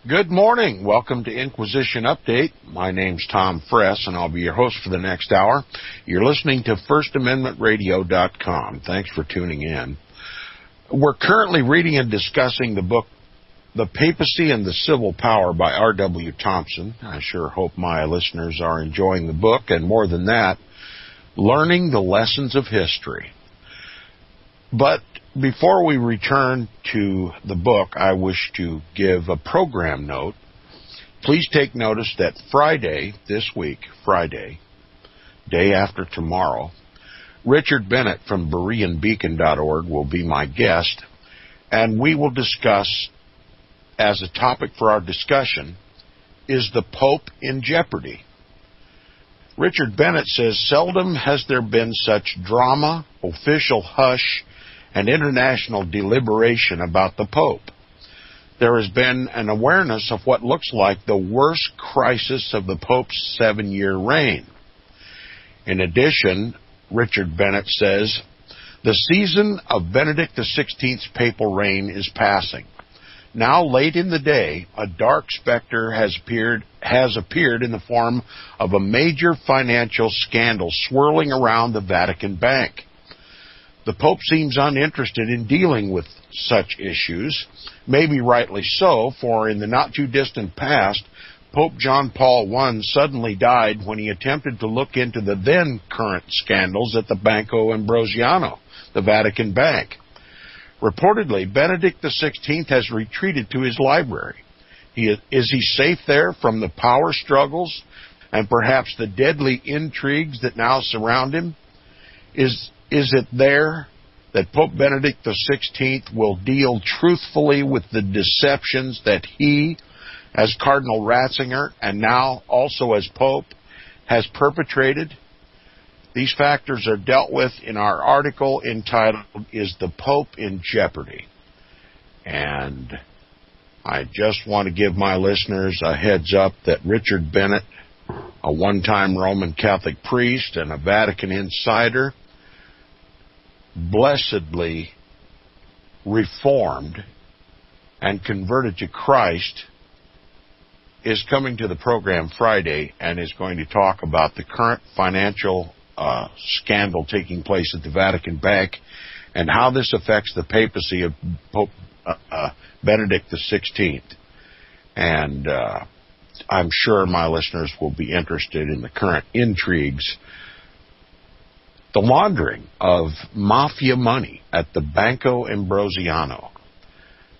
Good morning. Welcome to Inquisition Update. My name's Tom Fress, and I'll be your host for the next hour. You're listening to FirstAmendmentRadio.net. Thanks for tuning in. We're currently reading and discussing the book, The Papacy and the Civil Power by R.W. Thompson. I sure hope my listeners are enjoying the book, and more than that, learning the lessons of history. But before we return to the book, I wish to give a program note. Please take notice that Friday, this week, Friday, day after tomorrow, Richard Bennett from BereanBeacon.org will be my guest, and we will discuss, as a topic for our discussion, is the Pope in jeopardy? Richard Bennett says, seldom has there been such drama, official hush, and international deliberation about the Pope. There has been an awareness of what looks like the worst crisis of the Pope's 7-year reign. In addition, Richard Bennett says, the season of Benedict XVI's papal reign is passing. Now, late in the day, a dark specter has appeared in the form of a major financial scandal swirling around the Vatican Bank. The Pope seems uninterested in dealing with such issues, maybe rightly so, for in the not-too-distant past, Pope John Paul I suddenly died when he attempted to look into the then-current scandals at the Banco Ambrosiano, the Vatican Bank. Reportedly, Benedict XVI has retreated to his library. Is he safe there from the power struggles and perhaps the deadly intrigues that now surround him? Is it there that Pope Benedict XVI will deal truthfully with the deceptions that he, as Cardinal Ratzinger, and now also as Pope, has perpetrated? These factors are dealt with in our article entitled, Is the Pope in Jeopardy? And I just want to give my listeners a heads up that Richard Bennett, a one-time Roman Catholic priest and a Vatican insider, blessedly reformed and converted to Christ, is coming to the program Friday and is going to talk about the current financial scandal taking place at the Vatican Bank and how this affects the papacy of Pope Benedict XVI. And I'm sure my listeners will be interested in the current intrigues, the laundering of mafia money at the Banco Ambrosiano,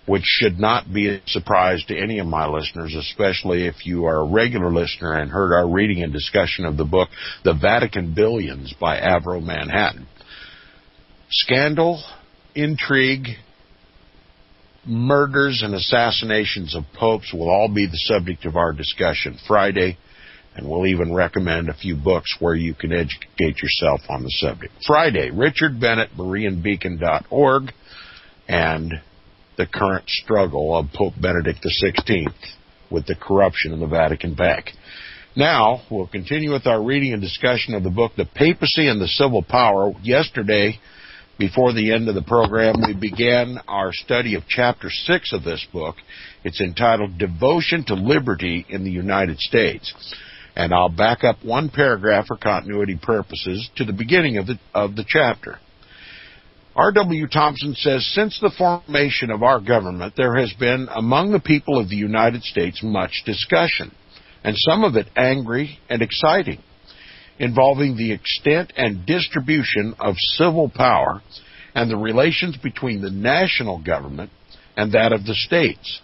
which should not be a surprise to any of my listeners, especially if you are a regular listener and heard our reading and discussion of the book, The Vatican Billions by Avro Manhattan. Scandal, intrigue, murders, and assassinations of popes will all be the subject of our discussion Friday, and we'll even recommend a few books where you can educate yourself on the subject. Friday, Richard Bennett, BereanBeacon.org, and the current struggle of Pope Benedict XVI with the corruption in the Vatican Bank. Now, we'll continue with our reading and discussion of the book, The Papacy and the Civil Power. Yesterday, before the end of the program, we began our study of Chapter 6 of this book. It's entitled Devotion to Liberty in the United States. And I'll back up one paragraph for continuity purposes to the beginning of the chapter. R.W. Thompson says, since the formation of our government, there has been among the people of the United States much discussion, and some of it angry and exciting, involving the extent and distribution of civil power and the relations between the national government and that of the states.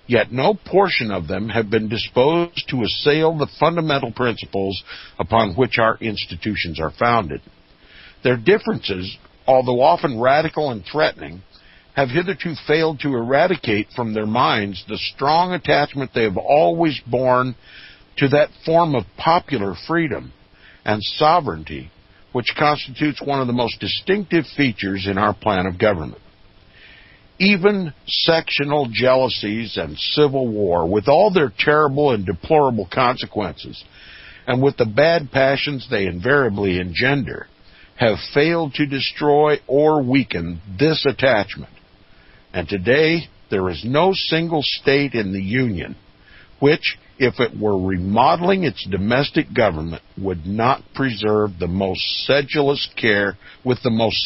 Yet no portion of them have been disposed to assail the fundamental principles upon which our institutions are founded. Their differences, although often radical and threatening, have hitherto failed to eradicate from their minds the strong attachment they have always borne to that form of popular freedom and sovereignty which constitutes one of the most distinctive features in our plan of government. Even sectional jealousies and civil war, with all their terrible and deplorable consequences, and with the bad passions they invariably engender, have failed to destroy or weaken this attachment. And today, there is no single state in the Union which, if it were remodeling its domestic government, would not preserve with the most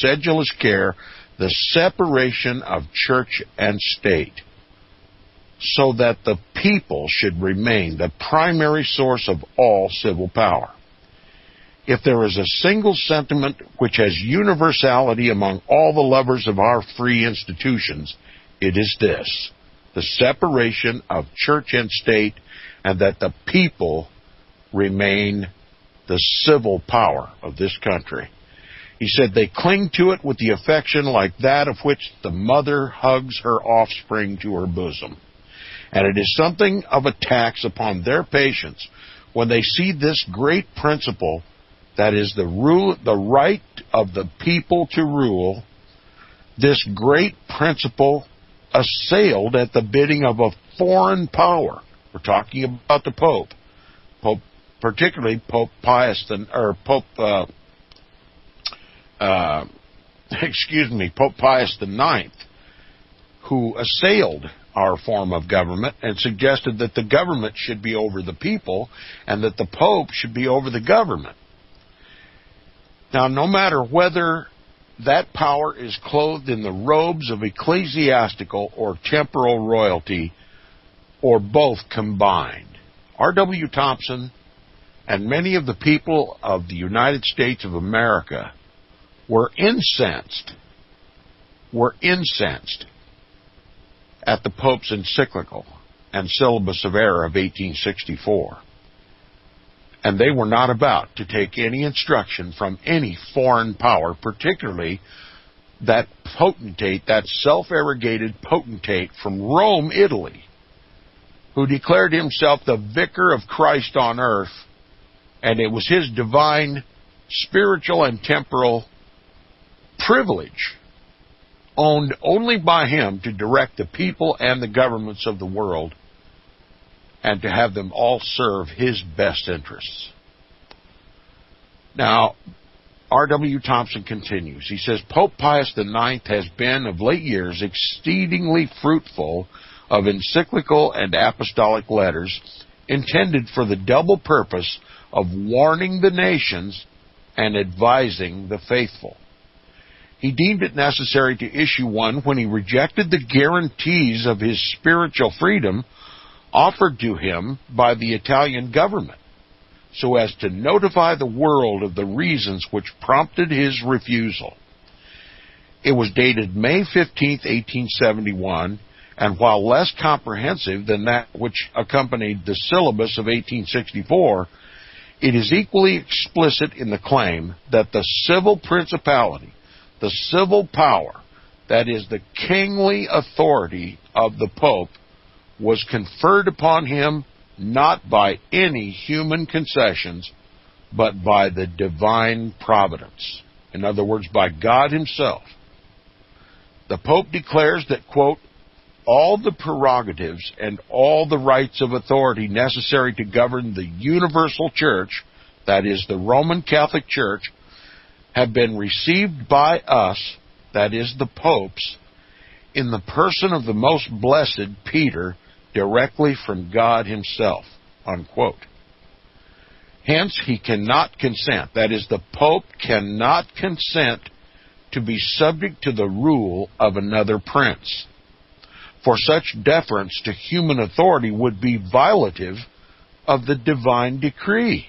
sedulous care, the separation of church and state, so that the people should remain the primary source of all civil power. If there is a single sentiment which has universality among all the lovers of our free institutions, it is this: the separation of church and state, and that the people remain the civil power of this country. He said they cling to it with the affection like that of which the mother hugs her offspring to her bosom. And it is something of a tax upon their patience when they see this great principle, that is the right of the people to rule, this great principle assailed at the bidding of a foreign power. We're talking about the Pope, particularly Pope Pius IX, who assailed our form of government and suggested that the government should be over the people and that the Pope should be over the government. Now, no matter whether that power is clothed in the robes of ecclesiastical or temporal royalty, or both combined, R.W. Thompson and many of the people of the United States of America were incensed at the Pope's encyclical and syllabus of error of 1864. And they were not about to take any instruction from any foreign power, particularly that potentate, that self-arrogated potentate from Rome, Italy, who declared himself the vicar of Christ on earth, and it was his divine, spiritual, and temporal privilege, owned only by him, to direct the people and the governments of the world, and to have them all serve his best interests. Now, R.W. Thompson continues. He says, Pope Pius IX has been, of late years, exceedingly fruitful of encyclical and apostolic letters intended for the double purpose of warning the nations and advising the faithful. He deemed it necessary to issue one when he rejected the guarantees of his spiritual freedom offered to him by the Italian government, so as to notify the world of the reasons which prompted his refusal. It was dated May 15, 1871, and while less comprehensive than that which accompanied the syllabus of 1864, it is equally explicit in the claim that the civil principality, the civil power, that is, the kingly authority of the Pope, was conferred upon him not by any human concessions, but by the divine providence. In other words, by God himself. The Pope declares that, quote, all the prerogatives and all the rights of authority necessary to govern the universal church, that is, the Roman Catholic Church, have been received by us, that is, the popes, in the person of the most blessed Peter, directly from God himself, unquote. Hence, he cannot consent, that is, the Pope cannot consent to be subject to the rule of another prince, for such deference to human authority would be violative of the divine decree.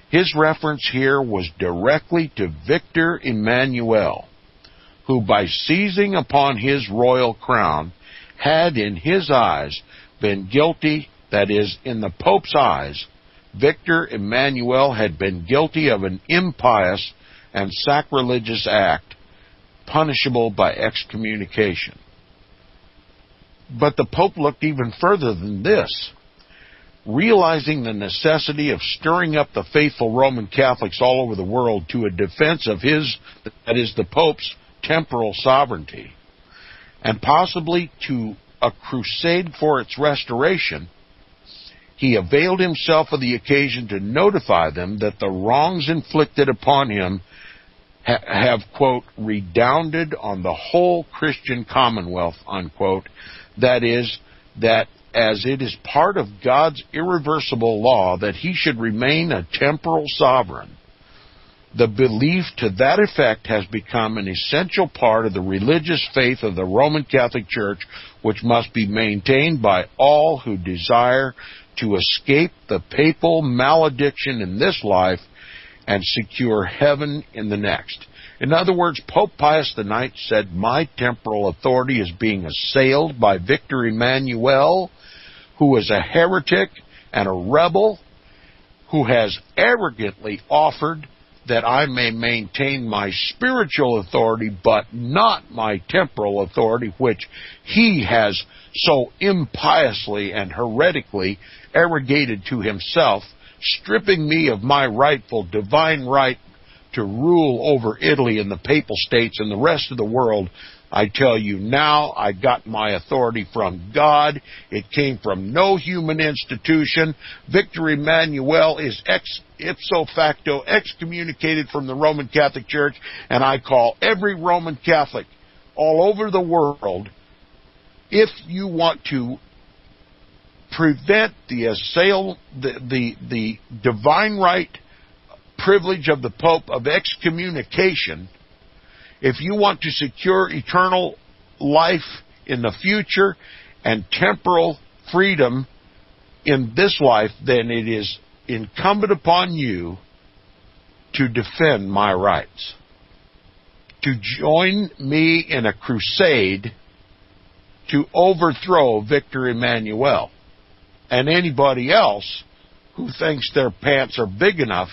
His reference here was directly to Victor Emmanuel, who by seizing upon his royal crown had in his eyes been guilty, that is, in the Pope's eyes, Victor Emmanuel had been guilty of an impious and sacrilegious act, punishable by excommunication. But the Pope looked even further than this. Realizing the necessity of stirring up the faithful Roman Catholics all over the world to a defense of his, that is, the Pope's temporal sovereignty, and possibly to a crusade for its restoration, he availed himself of the occasion to notify them that the wrongs inflicted upon him have, quote, redounded on the whole Christian commonwealth, unquote. That is, that as it is part of God's irreversible law that he should remain a temporal sovereign, the belief to that effect has become an essential part of the religious faith of the Roman Catholic Church, which must be maintained by all who desire to escape the papal malediction in this life and secure heaven in the next. In other words, Pope Pius IX said, my temporal authority is being assailed by Victor Emmanuel, who is a heretic and a rebel, who has arrogantly offered that I may maintain my spiritual authority, but not my temporal authority, which he has so impiously and heretically arrogated to himself, stripping me of my rightful divine right to rule over Italy and the Papal States and the rest of the world. I tell you now, I got my authority from God. It came from no human institution. Victor Emmanuel is ipso facto excommunicated from the Roman Catholic Church, and I call every Roman Catholic all over the world, if you want to prevent the divine right privilege of the Pope of excommunication, if you want to secure eternal life in the future and temporal freedom in this life, then it is incumbent upon you to defend my rights, to join me in a crusade to overthrow Victor Emmanuel and anybody else who thinks their pants are big enough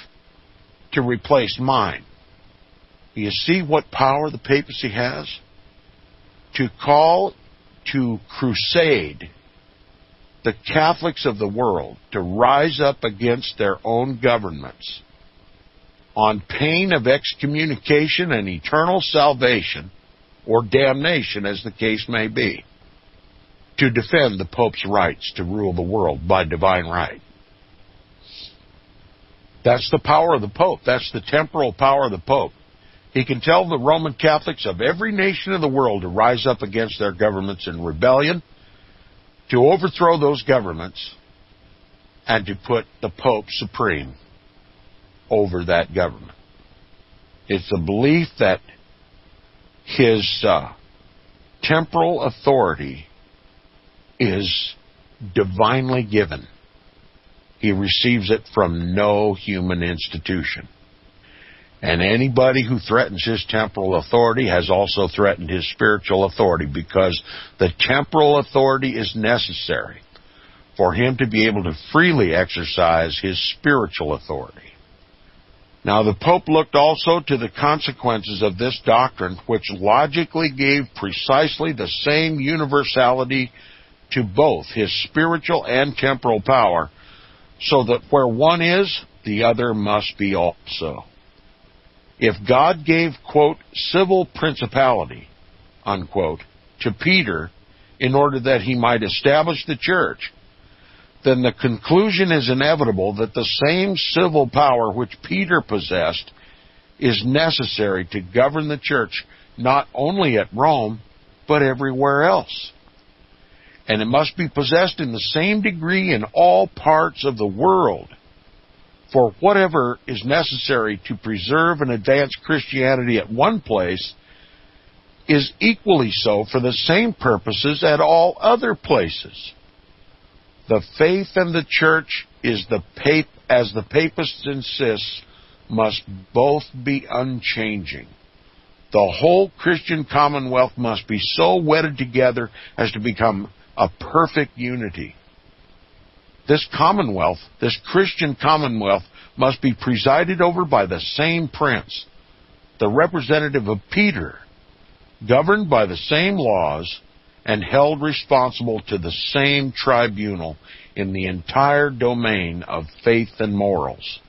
to replace mine. You see what power the papacy has? To call to crusade the Catholics of the world to rise up against their own governments on pain of excommunication and eternal salvation, or damnation as the case may be, to defend the Pope's rights to rule the world by divine right. That's the power of the Pope. That's the temporal power of the Pope. He can tell the Roman Catholics of every nation of the world to rise up against their governments in rebellion, to overthrow those governments, and to put the Pope supreme over that government. It's the belief that his temporal authority is divinely given. He receives it from no human institution. And anybody who threatens his temporal authority has also threatened his spiritual authority, because the temporal authority is necessary for him to be able to freely exercise his spiritual authority. Now, the Pope looked also to the consequences of this doctrine, which logically gave precisely the same universality to both his spiritual and temporal power, so that where one is, the other must be also. If God gave, quote, civil principality, unquote, to Peter in order that he might establish the church, then the conclusion is inevitable that the same civil power which Peter possessed is necessary to govern the church not only at Rome, but everywhere else. And it must be possessed in the same degree in all parts of the world. For whatever is necessary to preserve and advance Christianity at one place is equally so for the same purposes at all other places. The faith and the church is as the papist insists, must both be unchanging. The whole Christian commonwealth must be so wedded together as to become a perfect unity. This commonwealth, this Christian commonwealth, must be presided over by the same prince, the representative of Peter, governed by the same laws, and held responsible to the same tribunal in the entire domain of faith and morals.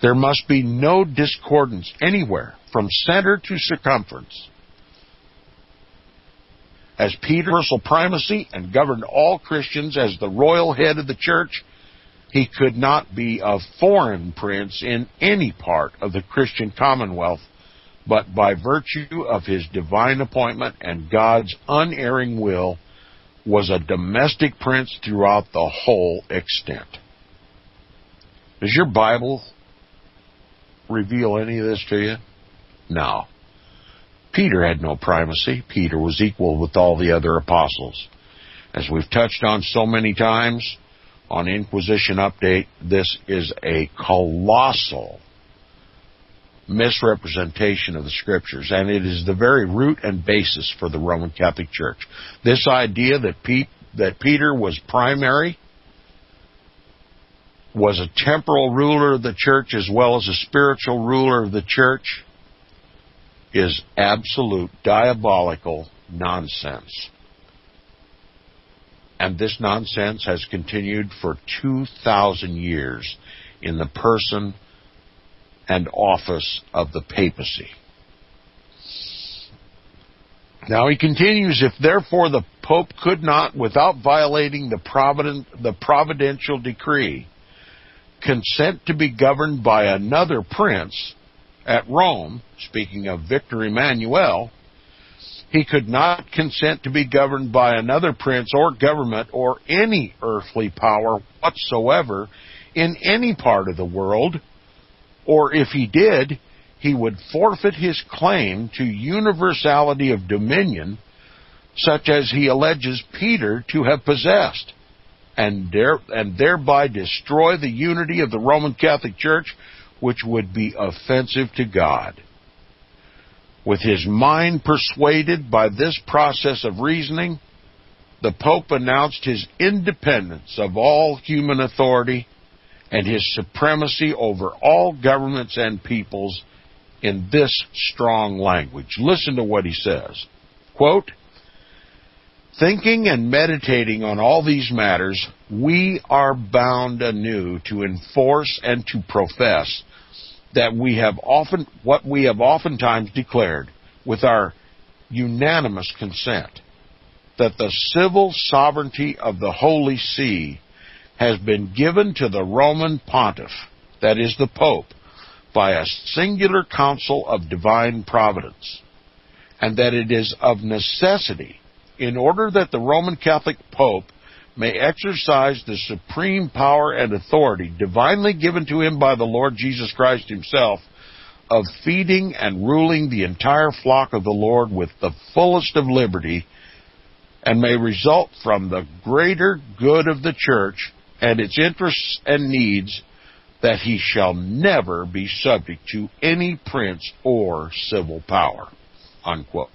There must be no discordance anywhere, from center to circumference. As Peter universal primacy and governed all Christians as the royal head of the church, he could not be a foreign prince in any part of the Christian commonwealth but by virtue of his divine appointment and God's unerring will, was a domestic prince throughout the whole extent. Does your Bible reveal any of this to you? No. Peter had no primacy. Peter was equal with all the other apostles. As we've touched on so many times on Inquisition Update, this is a colossal misrepresentation of the Scriptures, and it is the very root and basis for the Roman Catholic Church. This idea that Peter was primary, was a temporal ruler of the church as well as a spiritual ruler of the church, is absolute diabolical nonsense. And this nonsense has continued for 2,000 years in the person and office of the papacy. Now he continues, if therefore the Pope could not, without violating the providential decree, consent to be governed by another prince at Rome, speaking of Victor Emmanuel, he could not consent to be governed by another prince or government or any earthly power whatsoever in any part of the world, or if he did, he would forfeit his claim to universality of dominion, such as he alleges Peter to have possessed, and thereby destroy the unity of the Roman Catholic Church, which would be offensive to God. With his mind persuaded by this process of reasoning, the Pope announced his independence of all human authority and his supremacy over all governments and peoples in this strong language. Listen to what he says. Quote, thinking and meditating on all these matters, we are bound anew to enforce and to profess that what we have oftentimes declared with our unanimous consent, that the civil sovereignty of the Holy See has been given to the Roman Pontiff, that is the Pope, by a singular counsel of divine providence, and that it is of necessity, in order that the Roman Catholic Pope may exercise the supreme power and authority divinely given to him by the Lord Jesus Christ himself, of feeding and ruling the entire flock of the Lord with the fullest of liberty, and may result from the greater good of the Church and its interests and needs, that he shall never be subject to any prince or civil power. Unquote.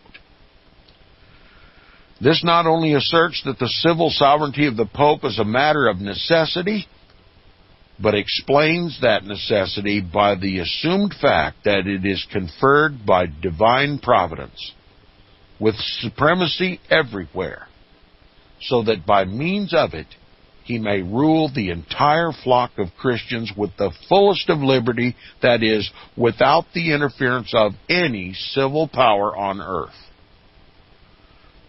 This not only asserts that the civil sovereignty of the Pope is a matter of necessity, but explains that necessity by the assumed fact that it is conferred by divine providence, with supremacy everywhere, so that by means of it he may rule the entire flock of Christians with the fullest of liberty, that is, without the interference of any civil power on earth.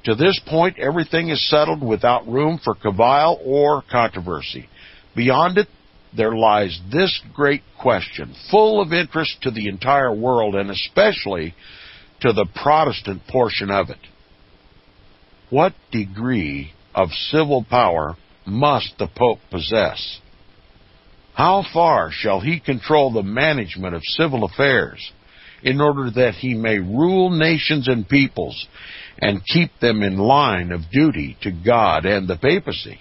To this point, everything is settled without room for cavil or controversy. Beyond it, there lies this great question, full of interest to the entire world, and especially to the Protestant portion of it. What degree of civil power must the Pope possess? How far shall he control the management of civil affairs in order that he may rule nations and peoples and keep them in line of duty to God and the papacy?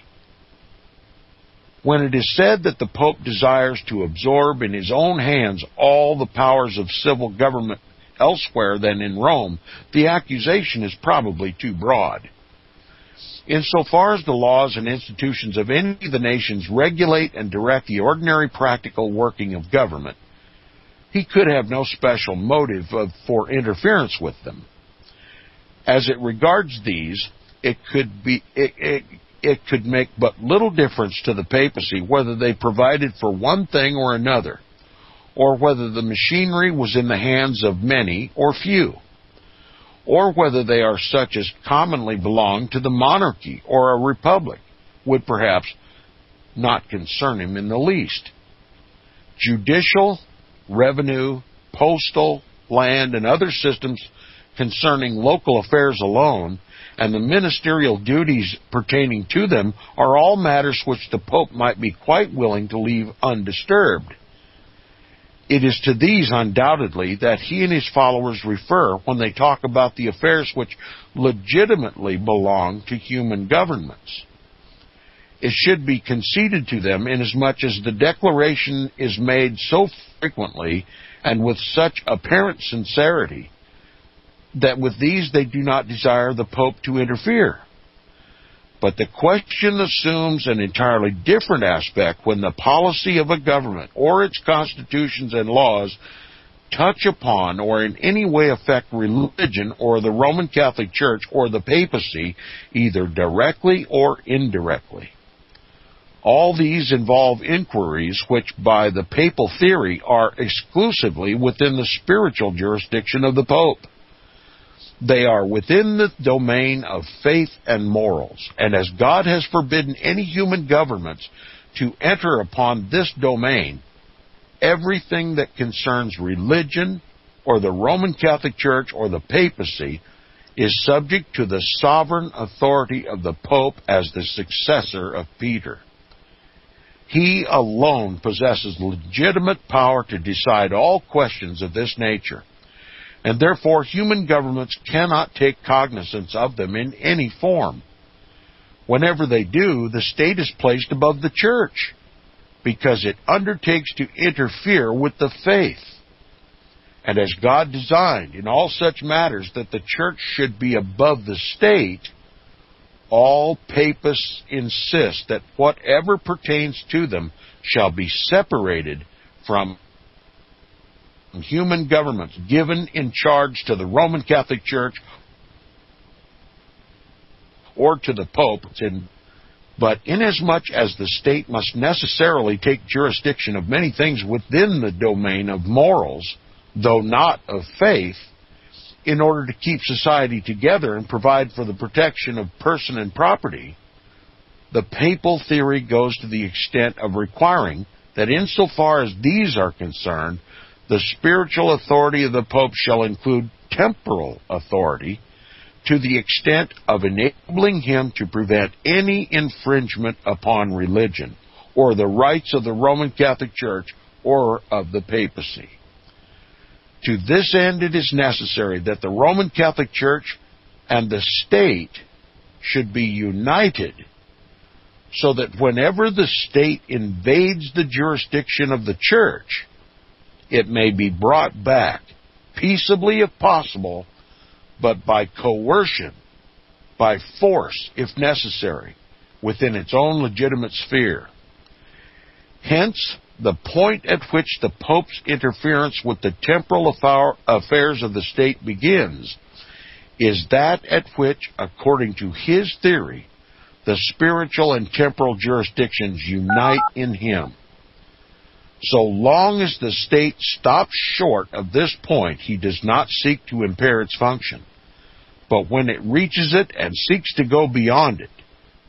When it is said that the Pope desires to absorb in his own hands all the powers of civil government elsewhere than in Rome, the accusation is probably too broad. Insofar as the laws and institutions of any of the nations regulate and direct the ordinary practical working of government, he could have no special motive for interference with them. As it regards these, it could make but little difference to the papacy whether they provided for one thing or another, or whether the machinery was in the hands of many or few, or whether they are such as commonly belong to the monarchy or a republic, would perhaps not concern him in the least. Judicial, revenue, postal, land, and other systems concerning local affairs alone, and the ministerial duties pertaining to them, are all matters which the Pope might be quite willing to leave undisturbed. It is to these, undoubtedly, that he and his followers refer when they talk about the affairs which legitimately belong to human governments. It should be conceded to them, inasmuch as the declaration is made so frequently and with such apparent sincerity, that with these they do not desire the Pope to interfere. But the question assumes an entirely different aspect when the policy of a government or its constitutions and laws touch upon or in any way affect religion or the Roman Catholic Church or the Papacy, either directly or indirectly. All these involve inquiries which, by the papal theory, are exclusively within the spiritual jurisdiction of the Pope. They are within the domain of faith and morals, and as God has forbidden any human governments to enter upon this domain, everything that concerns religion or the Roman Catholic Church or the Papacy is subject to the sovereign authority of the Pope as the successor of Peter. He alone possesses legitimate power to decide all questions of this nature, and therefore human governments cannot take cognizance of them in any form. Whenever they do, the state is placed above the church, because it undertakes to interfere with the faith. And as God designed in all such matters that the church should be above the state, all papists insist that whatever pertains to them shall be separated from human governments given in charge to the Roman Catholic Church or to the Pope. But inasmuch as the state must necessarily take jurisdiction of many things within the domain of morals, though not of faith, in order to keep society together and provide for the protection of person and property, the papal theory goes to the extent of requiring that insofar as these are concerned, the spiritual authority of the Pope shall include temporal authority to the extent of enabling him to prevent any infringement upon religion or the rights of the Roman Catholic Church or of the Papacy. To this end it is necessary that the Roman Catholic Church and the state should be united, so that whenever the state invades the jurisdiction of the church, it may be brought back, peaceably if possible, but by coercion, by force if necessary, within its own legitimate sphere. Hence, the point at which the Pope's interference with the temporal affairs of the state begins is that at which, according to his theory, the spiritual and temporal jurisdictions unite in him. So long as the state stops short of this point, he does not seek to impair its function. But when it reaches it and seeks to go beyond it,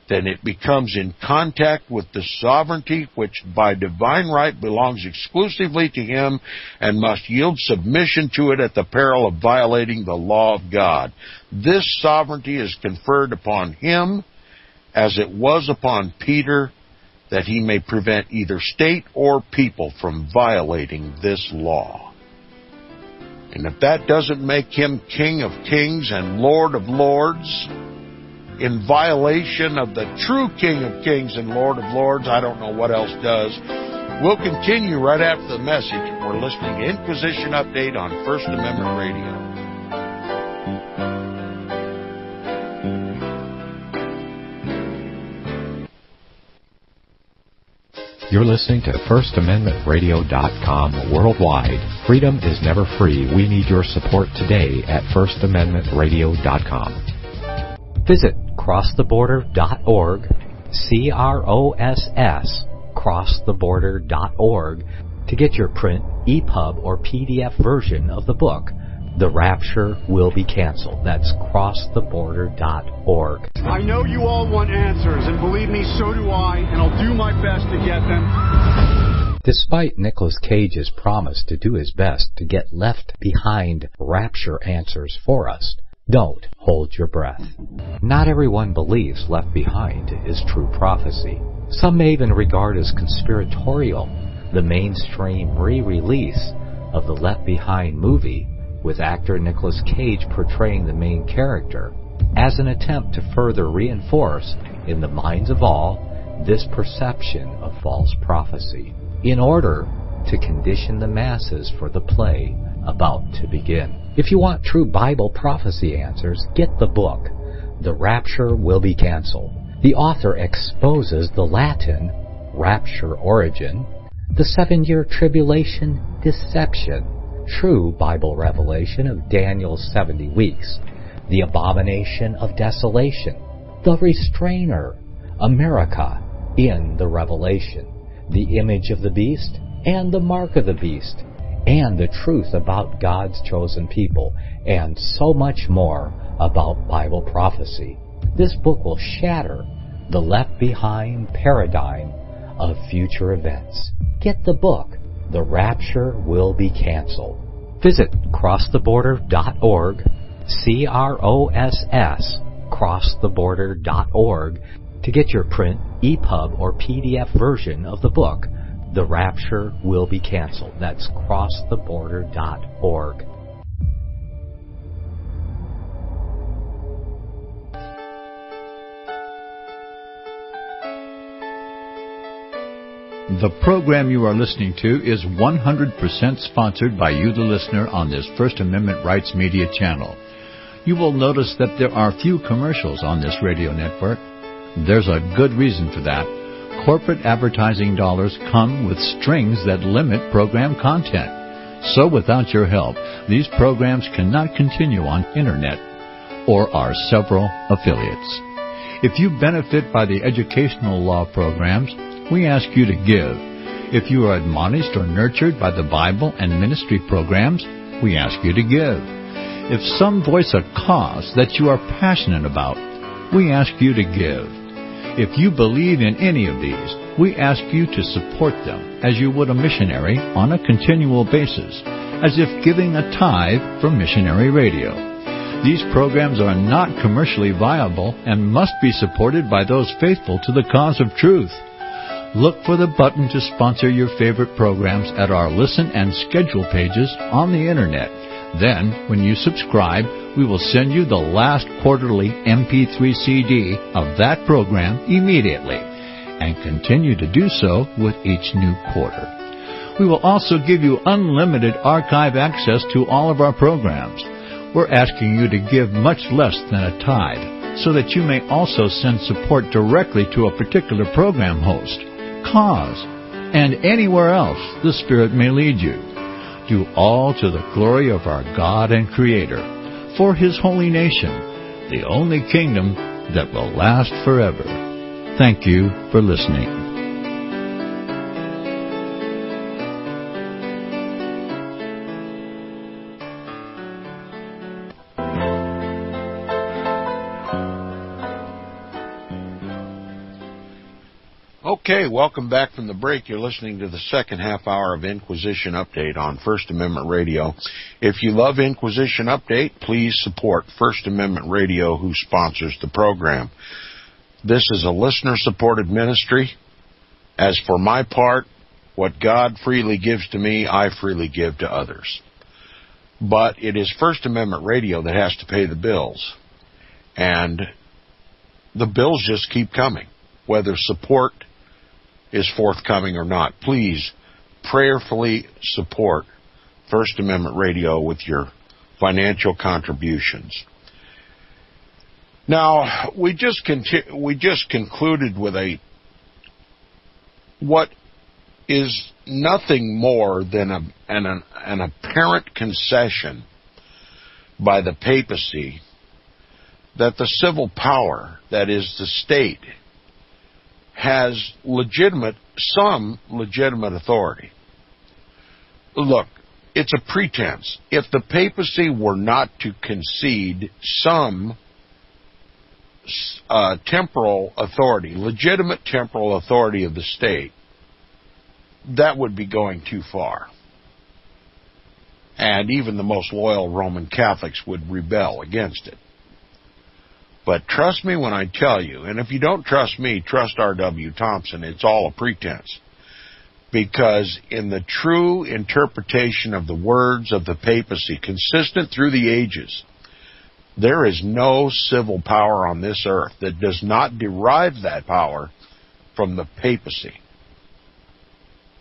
then it becomes in contact with the sovereignty which by divine right belongs exclusively to him and must yield submission to it at the peril of violating the law of God. This sovereignty is conferred upon him as it was upon Peter, that he may prevent either state or people from violating this law. And if that doesn't make him King of Kings and Lord of Lords, in violation of the true King of Kings and Lord of Lords, I don't know what else does. We'll continue right after the message. We're listening to Inquisition Update on First Amendment Radio. You're listening to FirstAmendmentRadio.com worldwide. Freedom is never free. We need your support today at FirstAmendmentRadio.com. Visit crosstheborder.org, C-R-O-S-S, crosstheborder.org, to get your print, EPUB, or PDF version of the book, The Rapture Will Be Canceled. That's crosstheborder.org. I know you all want answers, and believe me, so do I, and I'll do my best to get them. Despite Nicolas Cage's promise to do his best to get left behind rapture answers for us, don't hold your breath. Not everyone believes Left Behind is true prophecy. Some may even regard as conspiratorial the mainstream re-release of the Left Behind movie with actor Nicolas Cage portraying the main character as an attempt to further reinforce in the minds of all this perception of false prophecy in order to condition the masses for the play about to begin. If you want true Bible prophecy answers, get the book, The Rapture Will Be Canceled. The author exposes the Latin rapture origin, the 7-year tribulation deception, true Bible revelation of Daniel's 70 weeks, the abomination of desolation, the restrainer, America in the Revelation, the image of the beast and the mark of the beast, and the truth about God's chosen people, and so much more about Bible prophecy. This book will shatter the Left Behind paradigm of future events. Get the book, The Rapture Will Be Canceled. Visit crosstheborder.org, CROSS, crosstheborder.org, to get your print, EPUB, or PDF version of the book, The Rapture Will Be Canceled. That's crosstheborder.org. The program you are listening to is 100% sponsored by you, the listener, on this First Amendment Rights Media channel. You will notice that there are few commercials on this radio network. There's a good reason for that. Corporate advertising dollars come with strings that limit program content. So without your help, these programs cannot continue on Internet or our several affiliates. If you benefit by the educational law programs, we ask you to give. If you are admonished or nurtured by the Bible and ministry programs, we ask you to give. If some voice a cause that you are passionate about, we ask you to give. If you believe in any of these, we ask you to support them as you would a missionary on a continual basis, as if giving a tithe for missionary radio. These programs are not commercially viable and must be supported by those faithful to the cause of truth. Look for the button to sponsor your favorite programs at our listen and schedule pages on the Internet. Then, when you subscribe, we will send you the last quarterly MP3 CD of that program immediately, and continue to do so with each new quarter. We will also give you unlimited archive access to all of our programs. We're asking you to give much less than a tithe, so that you may also send support directly to a particular program host, cause, and anywhere else the Spirit may lead you. Do all to the glory of our God and Creator, for His holy nation, the only kingdom that will last forever. Thank you for listening. Okay, welcome back from the break. You're listening to the second half hour of Inquisition Update on First Amendment Radio. If you love Inquisition Update, please support First Amendment Radio, who sponsors the program. This is a listener-supported ministry. As for my part, what God freely gives to me, I freely give to others. But it is First Amendment Radio that has to pay the bills. And the bills just keep coming, whether support is forthcoming or not. Please prayerfully support First Amendment Radio with your financial contributions. Now, we just concluded with what is nothing more than an apparent concession by the papacy that the civil power, that is the state, has some legitimate authority. Look, it's a pretense. If the papacy were not to concede some temporal authority, legitimate temporal authority of the state, that would be going too far. And even the most loyal Roman Catholics would rebel against it. But trust me when I tell you, and if you don't trust me, trust R.W. Thompson, it's all a pretense. Because in the true interpretation of the words of the papacy, consistent through the ages, there is no civil power on this earth that does not derive that power from the papacy.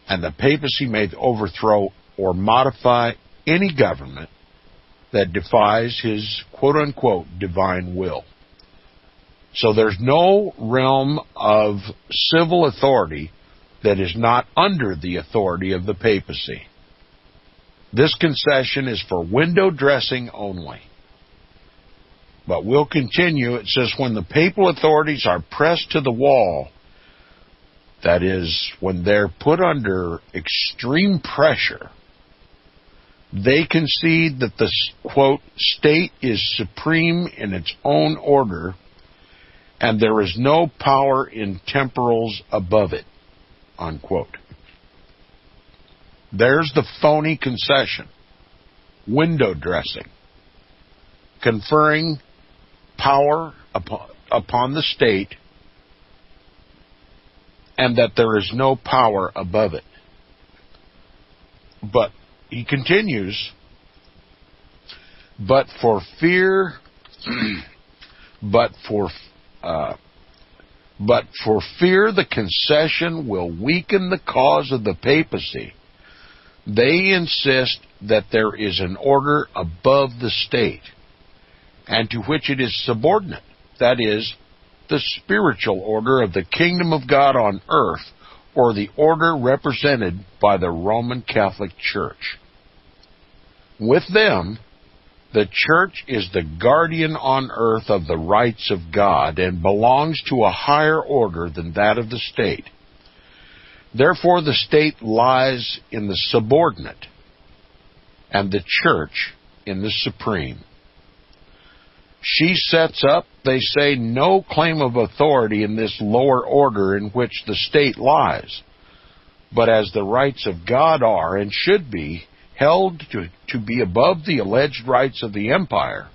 And the papacy may overthrow or modify any government that defies his quote-unquote divine will. So there's no realm of civil authority that is not under the authority of the papacy. This concession is for window dressing only. But we'll continue. It says, when the papal authorities are pressed to the wall, that is, when they're put under extreme pressure, they concede that the, quote, state is supreme in its own order, and there is no power in temporals above it, unquote. There's the phony concession. Window dressing. Conferring power upon the state, and that there is no power above it. But he continues, but for fear the concession will weaken the cause of the papacy, they insist that there is an order above the state, and to which it is subordinate, that is, the spiritual order of the kingdom of God on earth, or the order represented by the Roman Catholic Church. With them, the Church is the guardian on earth of the rights of God and belongs to a higher order than that of the state. Therefore, the state lies in the subordinate, and the Church in the supreme. She sets up, they say, no claim of authority in this lower order in which the state lies, but as the rights of God are and should be held to be above the alleged rights of the empire,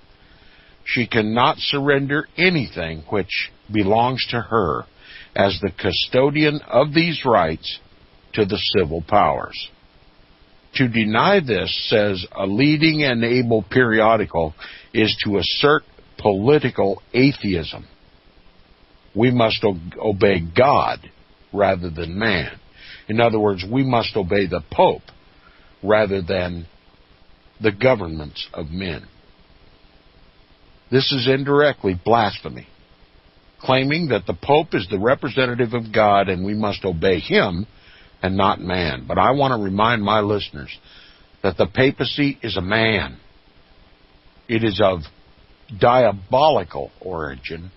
she cannot surrender anything which belongs to her as the custodian of these rights to the civil powers. To deny this, says a leading and able periodical, is to assert political atheism. We must obey God rather than man. In other words, we must obey the Pope rather than the governments of men. This is indirectly blasphemy, claiming that the Pope is the representative of God and we must obey him and not man. But I want to remind my listeners that the papacy is a man. It is of diabolical origin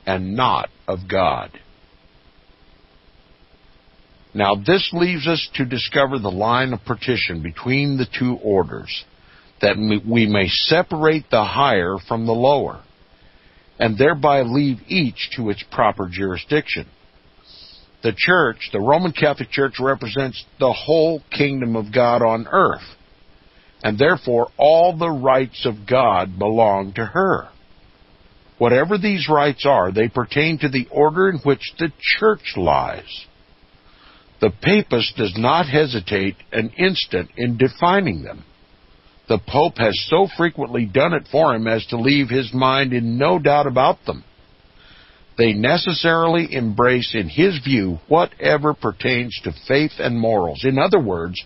and not of God. Now, this leaves us to discover the line of partition between the two orders, that we may separate the higher from the lower, and thereby leave each to its proper jurisdiction. The Church, the Roman Catholic Church, represents the whole kingdom of God on earth, and therefore all the rights of God belong to her. Whatever these rights are, they pertain to the order in which the Church lies. The papist does not hesitate an instant in defining them. The Pope has so frequently done it for him as to leave his mind in no doubt about them. They necessarily embrace, in his view, whatever pertains to faith and morals. In other words,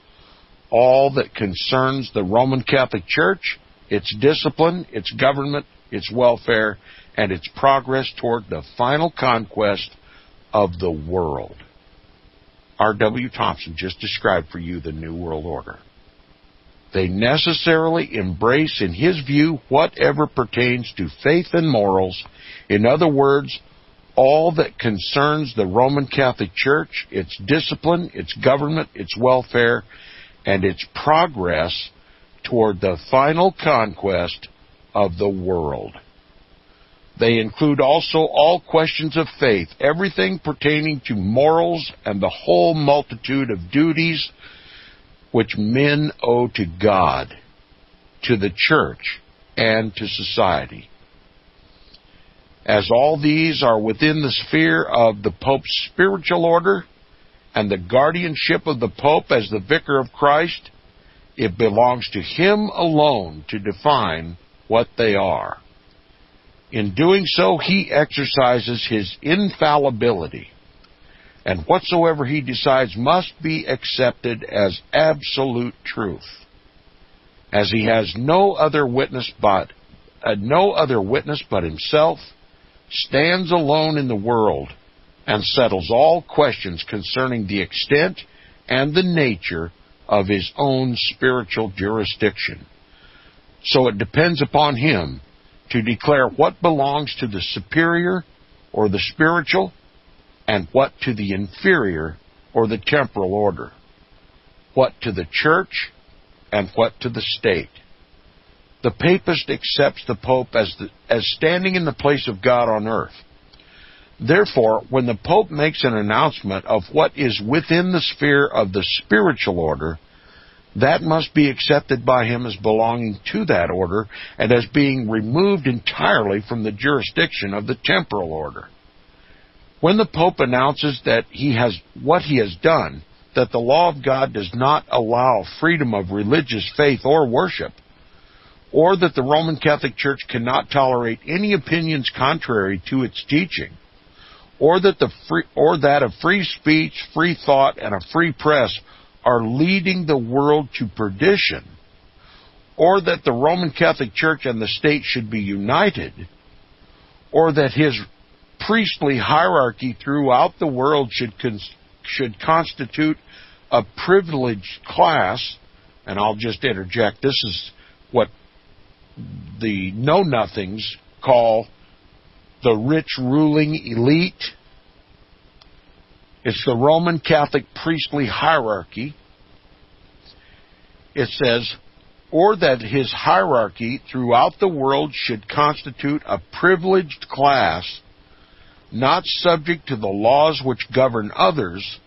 all that concerns the Roman Catholic Church, its discipline, its government, its welfare, and its progress toward the final conquest of the world. R.W. Thompson just described for you the New World Order. They necessarily embrace, in his view, whatever pertains to faith and morals. In other words, all that concerns the Roman Catholic Church, its discipline, its government, its welfare, and its progress toward the final conquest of the world. They include also all questions of faith, everything pertaining to morals and the whole multitude of duties which men owe to God, to the church, and to society. As all these are within the sphere of the Pope's spiritual order and the guardianship of the Pope as the Vicar of Christ, it belongs to him alone to define what they are. In doing so, he exercises his infallibility, and whatsoever he decides must be accepted as absolute truth, as he has no other witness but himself, stands alone in the world, and settles all questions concerning the extent and the nature of his own spiritual jurisdiction. So it depends upon him to declare what belongs to the superior or the spiritual, and what to the inferior or the temporal order, what to the church and what to the state. The papist accepts the Pope as standing in the place of God on earth. Therefore, when the Pope makes an announcement of what is within the sphere of the spiritual order, that must be accepted by him as belonging to that order and as being removed entirely from the jurisdiction of the temporal order. When the Pope announces that what he has done, that the law of God does not allow freedom of religious faith or worship, or that the Roman Catholic Church cannot tolerate any opinions contrary to its teaching, or that a free speech, free thought, and a free press are leading the world to perdition, or that the Roman Catholic Church and the state should be united, or that his priestly hierarchy throughout the world should constitute a privileged class, and I'll just interject, this is what the know-nothings call the rich ruling elite. It's the Roman Catholic priestly hierarchy. It says, or that his hierarchy throughout the world should constitute a privileged class, not subject to the laws which govern others,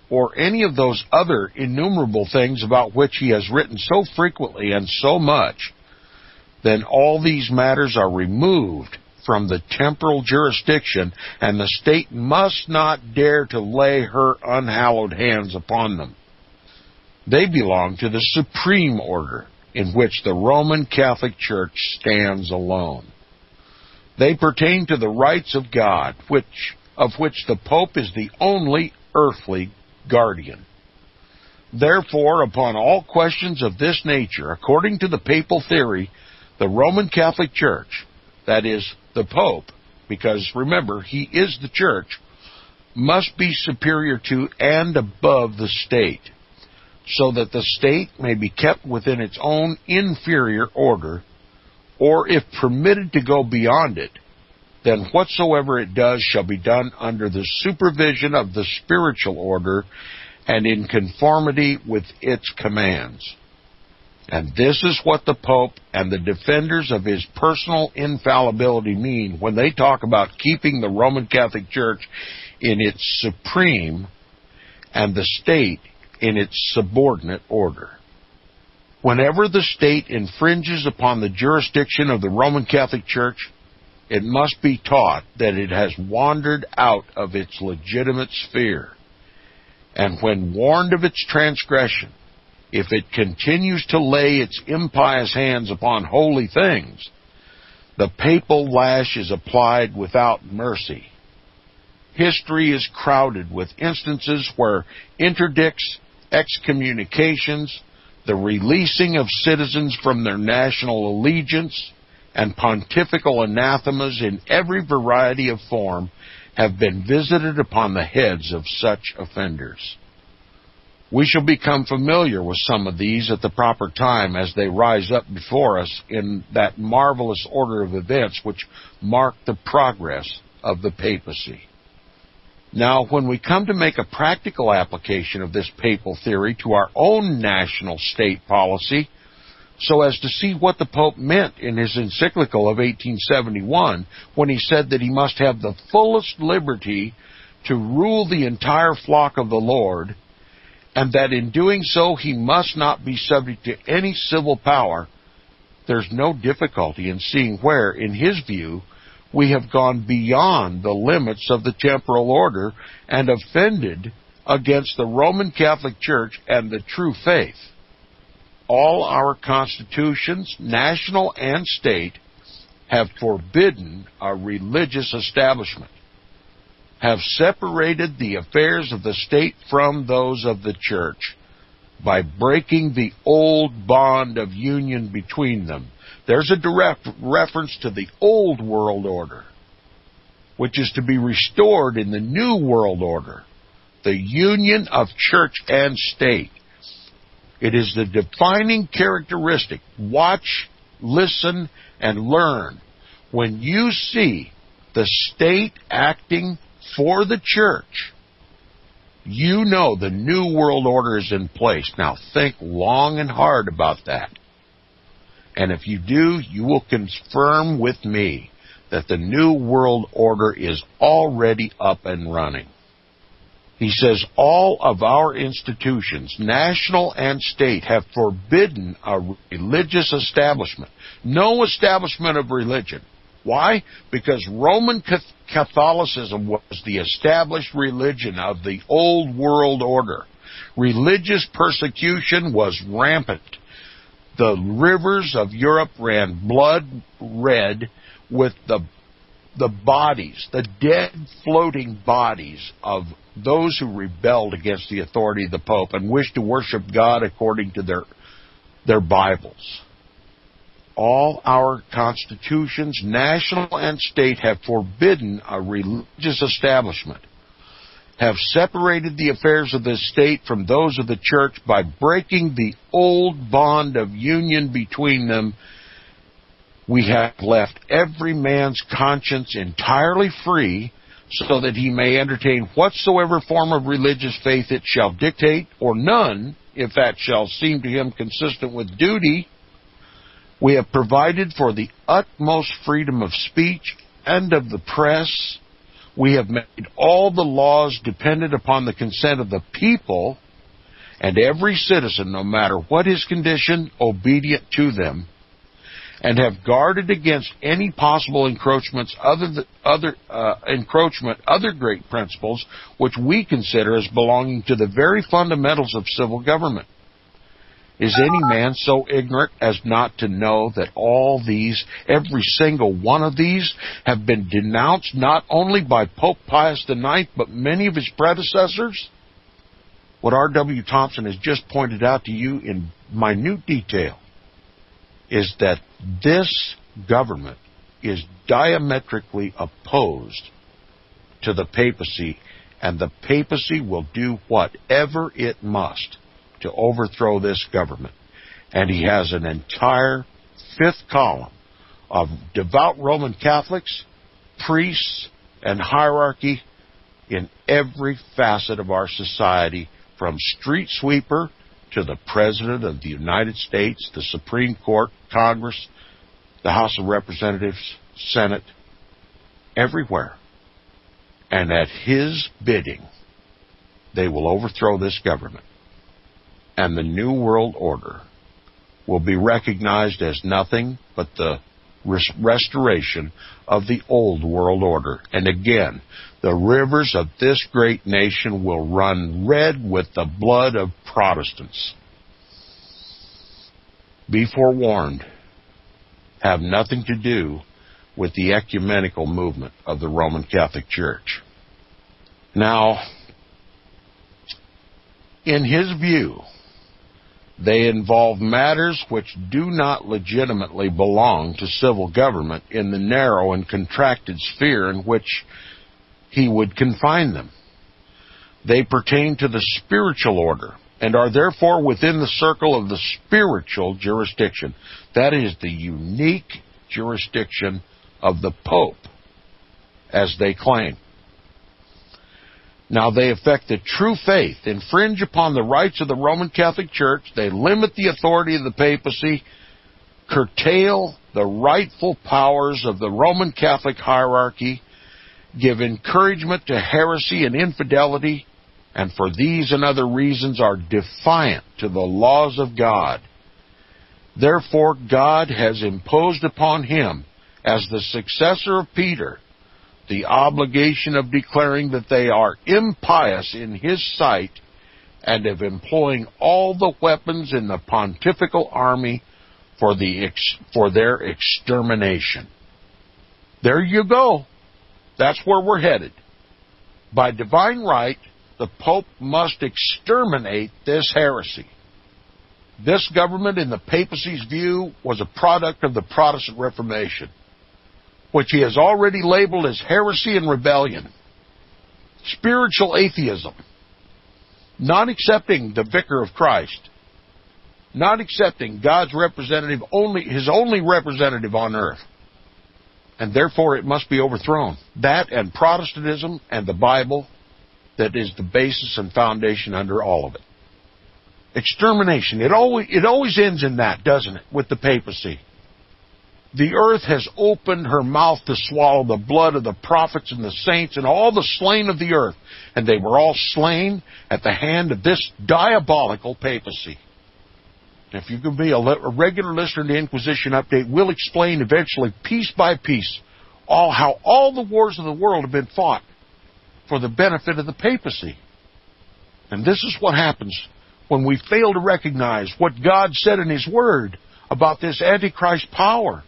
or any of those other innumerable things about which he has written so frequently and so much, then all these matters are removed from the temporal jurisdiction, and the state must not dare to lay her unhallowed hands upon them. They belong to the supreme order, in which the Roman Catholic Church stands alone. They pertain to the rights of God, of which the Pope is the only earthly guardian. Therefore, upon all questions of this nature, according to the papal theory, the Roman Catholic Church, that is, the Pope, because remember, he is the Church, must be superior to and above the state, so that the state may be kept within its own inferior order, or if permitted to go beyond it, then whatsoever it does shall be done under the supervision of the spiritual order and in conformity with its commands. And this is what the Pope and the defenders of his personal infallibility mean when they talk about keeping the Roman Catholic Church in its supreme and the state in its subordinate order. Whenever the state infringes upon the jurisdiction of the Roman Catholic Church, it must be taught that it has wandered out of its legitimate sphere. And when warned of its transgression, if it continues to lay its impious hands upon holy things, the papal lash is applied without mercy. History is crowded with instances where interdicts, excommunications, the releasing of citizens from their national allegiance, and pontifical anathemas in every variety of form have been visited upon the heads of such offenders. We shall become familiar with some of these at the proper time as they rise up before us in that marvelous order of events which mark the progress of the papacy. Now, when we come to make a practical application of this papal theory to our own national state policy, so as to see what the Pope meant in his encyclical of 1871 when he said that he must have the fullest liberty to rule the entire flock of the Lord, and that in doing so he must not be subject to any civil power. There's no difficulty in seeing where, in his view, we have gone beyond the limits of the temporal order and offended against the Roman Catholic Church and the true faith. All our constitutions, national and state, have forbidden a religious establishment, have separated the affairs of the state from those of the church by breaking the old bond of union between them. There's a direct reference to the old world order, which is to be restored in the new world order, the union of church and state. It is the defining characteristic. Watch, listen, and learn. When you see the state acting for the church, you know the new world order is in place. Now think long and hard about that. And if you do, you will confirm with me that the new world order is already up and running. He says all of our institutions, national and state, have forbidden a religious establishment. No establishment of religion. Why? Because Roman Catholicism was the established religion of the old world order. Religious persecution was rampant. The rivers of Europe ran blood red with the bodies, the dead floating bodies of those who rebelled against the authority of the Pope and wished to worship God according to their Bibles. All our constitutions, national and state, have forbidden a religious establishment, have separated the affairs of the state from those of the church by breaking the old bond of union between them. We have left every man's conscience entirely free, so that he may entertain whatsoever form of religious faith it shall dictate, or none, if that shall seem to him consistent with duty. We have provided for the utmost freedom of speech and of the press. We have made all the laws dependent upon the consent of the people, and every citizen, no matter what his condition, obedient to them, and have guarded against any possible encroachments, other great principles which we consider as belonging to the very fundamentals of civil government. Is any man so ignorant as not to know that all these, every single one of these, have been denounced not only by Pope Pius IX, but many of his predecessors? What R.W. Thompson has just pointed out to you in minute detail is that this government is diametrically opposed to the papacy, and the papacy will do whatever it must to overthrow this government. And he has an entire fifth column of devout Roman Catholics, priests, and hierarchy in every facet of our society, from street sweeper to the President of the United States, the Supreme Court, Congress, the House of Representatives, Senate, everywhere. And at his bidding, they will overthrow this government. And the New World Order will be recognized as nothing but the restoration of the Old World Order. And again, the rivers of this great nation will run red with the blood of Protestants. Be forewarned. Have nothing to do with the ecumenical movement of the Roman Catholic Church. Now, in his view, they involve matters which do not legitimately belong to civil government in the narrow and contracted sphere in which he would confine them. They pertain to the spiritual order and are therefore within the circle of the spiritual jurisdiction. That is the unique jurisdiction of the Pope, as they claim. Now, they affect the true faith, infringe upon the rights of the Roman Catholic Church, they limit the authority of the papacy, curtail the rightful powers of the Roman Catholic hierarchy, give encouragement to heresy and infidelity, and for these and other reasons are defiant to the laws of God. Therefore, God has imposed upon him, as the successor of Peter, the obligation of declaring that they are impious in his sight and of employing all the weapons in the pontifical army for their extermination. There you go. That's where we're headed. By divine right, the Pope must exterminate this heresy. This government, in the papacy's view, was a product of the Protestant Reformation, which he has already labeled as heresy and rebellion, spiritual atheism, not accepting the Vicar of Christ, not accepting God's representative, his only representative on earth, and therefore it must be overthrown. That and Protestantism and the Bible, that is the basis and foundation under all of it. Extermination. It always ends in that, doesn't it, with the papacy? The earth has opened her mouth to swallow the blood of the prophets and the saints and all the slain of the earth, and they were all slain at the hand of this diabolical papacy. If you can be a regular listener to Inquisition Update, we'll explain eventually, piece by piece, how all the wars of the world have been fought for the benefit of the papacy. And this is what happens when we fail to recognize what God said in his Word about this Antichrist power.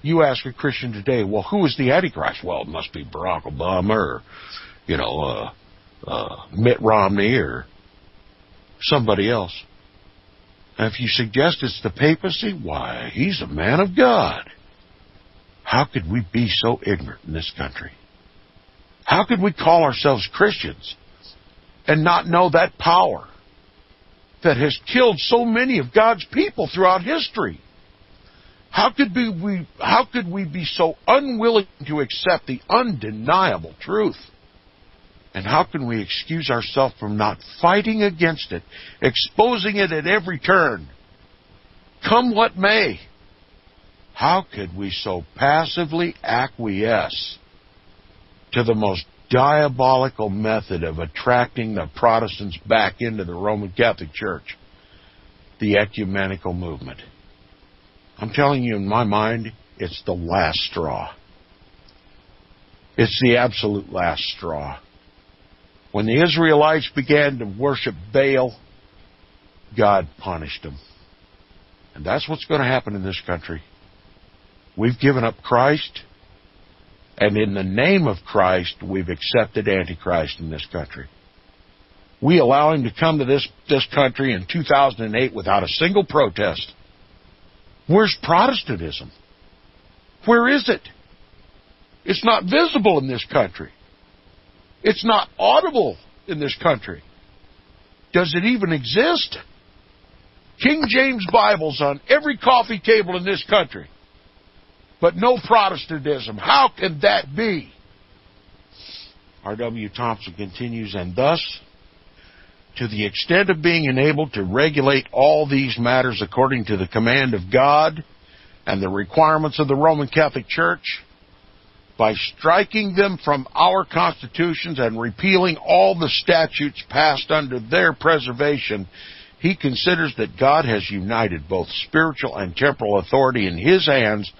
You ask a Christian today, well, who is the Antichrist? Well, it must be Barack Obama or, Mitt Romney or somebody else. And if you suggest it's the papacy, why, he's a man of God. How could we be so ignorant in this country? How could we call ourselves Christians and not know that power that has killed so many of God's people throughout history? How could we be so unwilling to accept the undeniable truth? And how can we excuse ourselves from not fighting against it, exposing it at every turn? Come what may. How could we so passively acquiesce to the most diabolical method of attracting the Protestants back into the Roman Catholic Church, the ecumenical movement? I'm telling you, in my mind, it's the last straw. It's the absolute last straw. When the Israelites began to worship Baal, God punished them. And that's what's going to happen in this country. We've given up Christ, and in the name of Christ, we've accepted Antichrist in this country. We allow him to come to this country in 2008 without a single protest. Where's Protestantism? Where is it? It's not visible in this country. It's not audible in this country. Does it even exist? King James Bibles on every coffee table in this country, but no Protestantism. How can that be? R.W. Thompson continues, and thus, to the extent of being enabled to regulate all these matters according to the command of God and the requirements of the Roman Catholic Church, by striking them from our constitutions and repealing all the statutes passed under their preservation, he considers that God has united both spiritual and temporal authority in his hands,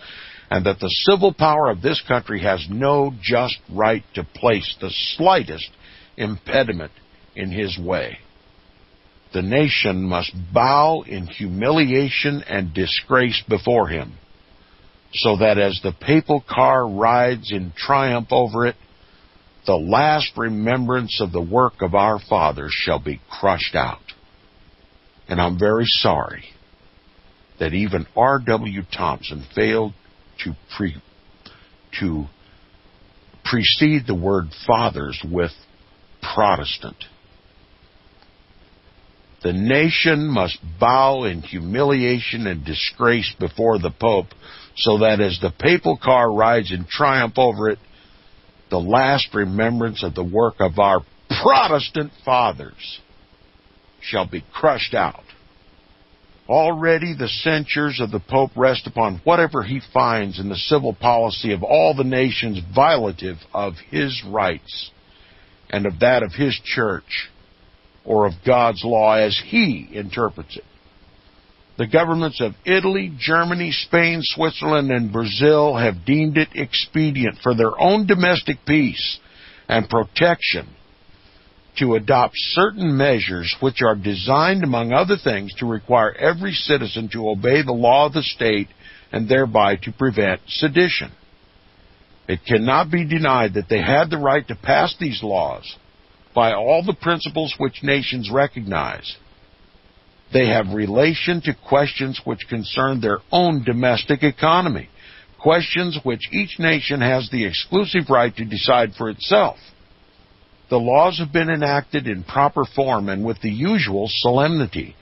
and that the civil power of this country has no just right to place the slightest impediment in his way. The nation must bow in humiliation and disgrace before him, so that as the papal car rides in triumph over it, the last remembrance of the work of our fathers shall be crushed out. And I'm very sorry that even R.W. Thompson failed to precede the word fathers with Protestant. The nation must bow in humiliation and disgrace before the Pope, so that as the papal car rides in triumph over it, the last remembrance of the work of our Protestant fathers shall be crushed out. Already the censures of the Pope rest upon whatever he finds in the civil policy of all the nations violative of his rights and of that of his church, or of God's law as he interprets it. The governments of Italy, Germany, Spain, Switzerland, and Brazil have deemed it expedient for their own domestic peace and protection to adopt certain measures which are designed, among other things, to require every citizen to obey the law of the state and thereby to prevent sedition. It cannot be denied that they had the right to pass these laws by all the principles which nations recognize. They have relation to questions which concern their own domestic economy, questions which each nation has the exclusive right to decide for itself. The laws have been enacted in proper form and with the usual solemnity,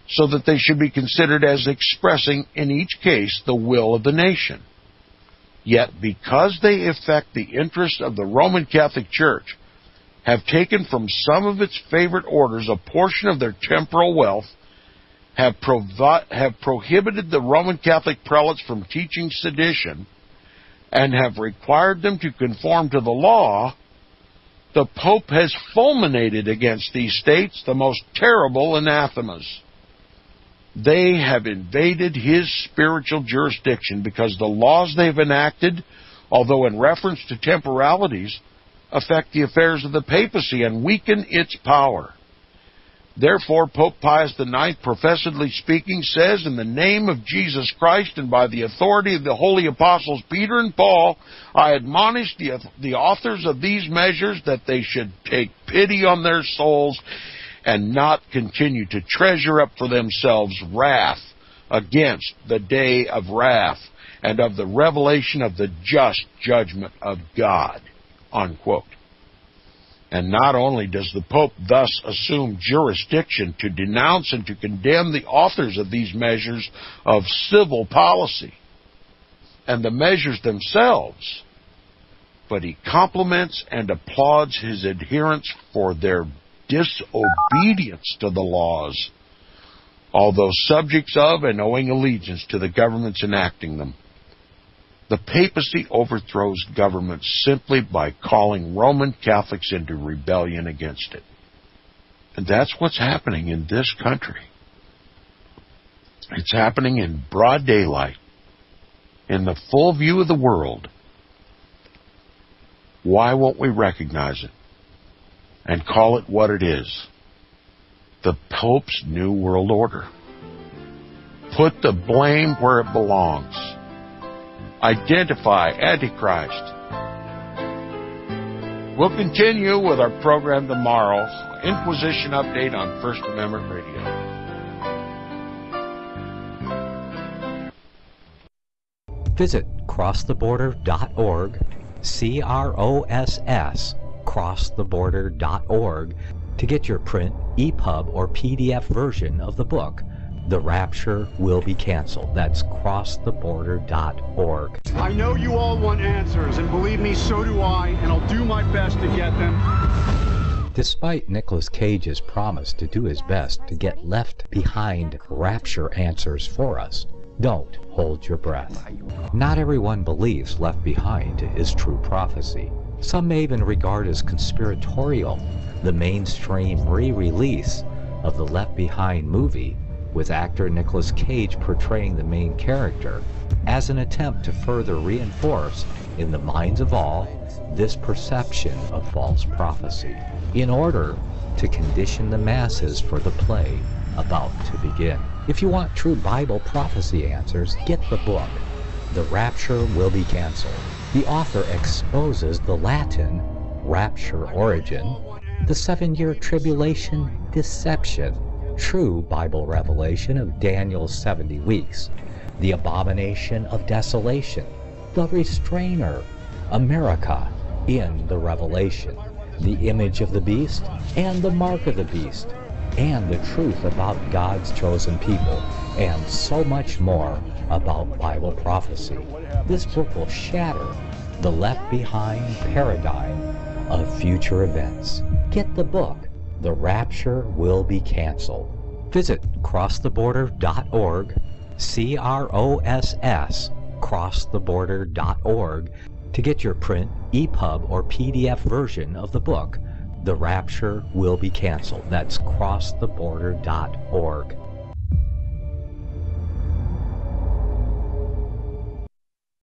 so that they should be considered as expressing in each case the will of the nation. Yet, because they affect the interest of the Roman Catholic Church, have taken from some of its favorite orders a portion of their temporal wealth, have prohibited the Roman Catholic prelates from teaching sedition, and have required them to conform to the law, the Pope has fulminated against these states the most terrible anathemas. They have invaded his spiritual jurisdiction because the laws they have enacted, although in reference to temporalities, affect the affairs of the papacy and weaken its power. Therefore, Pope Pius IX, professedly speaking, says, in the name of Jesus Christ and by the authority of the holy apostles Peter and Paul, I admonish the authors of these measures that they should take pity on their souls and not continue to treasure up for themselves wrath against the day of wrath and of the revelation of the just judgment of God. Unquote. And not only does the Pope thus assume jurisdiction to denounce and to condemn the authors of these measures of civil policy and the measures themselves, but he compliments and applauds his adherents for their disobedience to the laws, although subjects of and owing allegiance to the governments enacting them. The papacy overthrows governments simply by calling Roman Catholics into rebellion against it. And that's what's happening in this country. It's happening in broad daylight, in the full view of the world. Why won't we recognize it and call it what it is? The Pope's New World Order. Put the blame where it belongs. Identify Antichrist. We'll continue with our program tomorrow. Inquisition Update on First Amendment Radio. Visit crosstheborder.org, CROSS, crosstheborder.org, to get your print, EPUB, or PDF version of the book, The Rapture Will Be Canceled. That's crosstheborder.org. I know you all want answers, and believe me, so do I, and I'll do my best to get them. Despite Nicolas Cage's promise to do his best to get left behind rapture answers for us, don't hold your breath. Not everyone believes Left Behind is true prophecy. Some may even regard as conspiratorial the mainstream re-release of the Left Behind movie, with actor Nicolas Cage portraying the main character, as an attempt to further reinforce in the minds of all this perception of false prophecy, in order to condition the masses for the play about to begin. If you want true Bible prophecy answers, get the book, The Rapture Will Be Canceled. The author exposes the Latin rapture origin, the 7-year tribulation deception, true Bible revelation of Daniel's 70 weeks, the abomination of desolation, the restrainer, America in the Revelation, the image of the beast and the mark of the beast, and the truth about God's chosen people, and so much more about Bible prophecy. This book will shatter the Left Behind paradigm of future events. Get the book, The Rapture Will Be Canceled. Visit crosstheborder.org, CROSS, crosstheborder.org, to get your print, EPUB, or PDF version of the book, The Rapture Will Be Canceled. That's crosstheborder.org.